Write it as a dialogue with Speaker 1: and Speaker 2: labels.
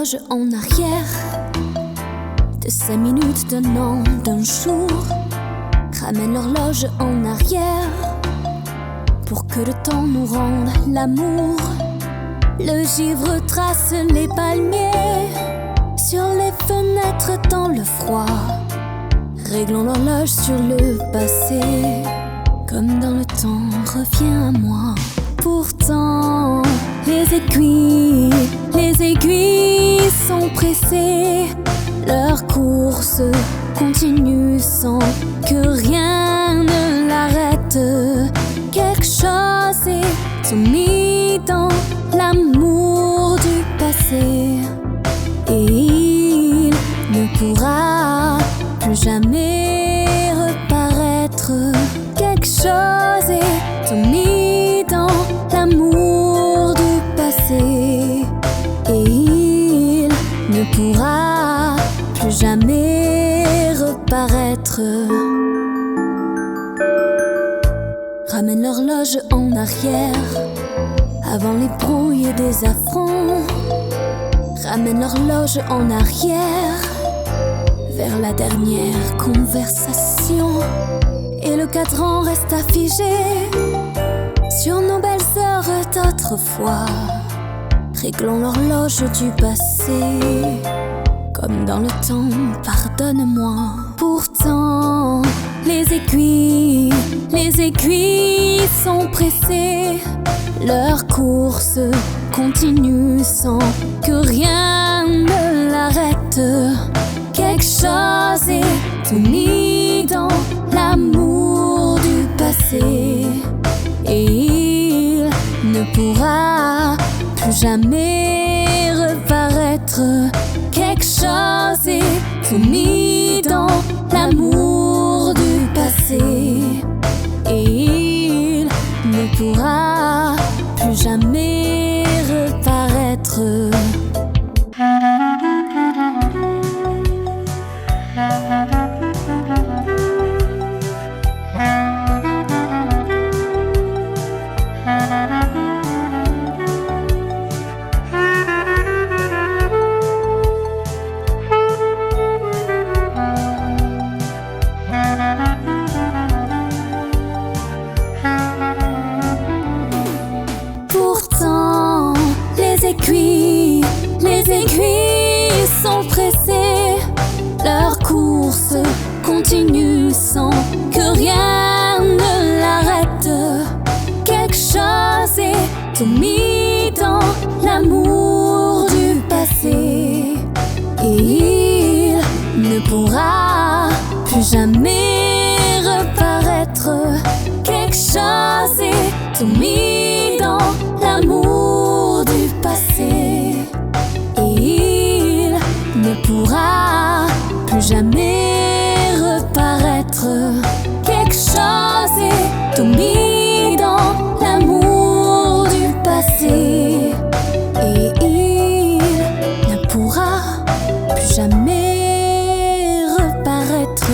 Speaker 1: l'horloge en arrière de 5 minutes, d'un an, d'un jour. Ramène l'horloge en arrière pour que le temps nous rende l'amour. Le givre trace les palmiers sur les fenêtres dans le froid. Réglons l'horloge sur le passé, comme dans le temps, reviens à moi. Pourtant, les aiguilles sont pressées. Leur course continue sans que rien ne l'arrête. Quelque chose est soumis dans l'amour du passé, et il ne pourra plus jamais reparaître. Quelque chose est soumis dans l'amour du passé, et il ne pourra plus jamais reparaître. Ramène l'horloge en arrière avant les brouilles et des affronts. Ramène l'horloge en arrière vers la dernière conversation, et le cadran reste affigé sur nos belles heures d'autrefois. Réglons l'horloge du passé, comme dans le temps, pardonne-moi. Pourtant, les aiguilles sont pressées. Leur course continue sans que rien ne l'arrête. Quelque chose est soumis dans l'amour du passé, et il ne pourra plus jamais reparaître. Quelque chose est soumis dans l'amour du passé, et il ne pourra plus jamais reparaître. Pourtant, les aiguilles sont pressées. Leur course continue sans que rien ne l'arrête. Quelque chose est soumis dans l'amour du passé, et il ne pourra plus jamais reparaître. Quelque chose est soumis dans l'amour du passé, et il ne pourra plus jamais reparaître. Quelque chose est soumis dans l'amour du passé, et il ne pourra plus jamais reparaître.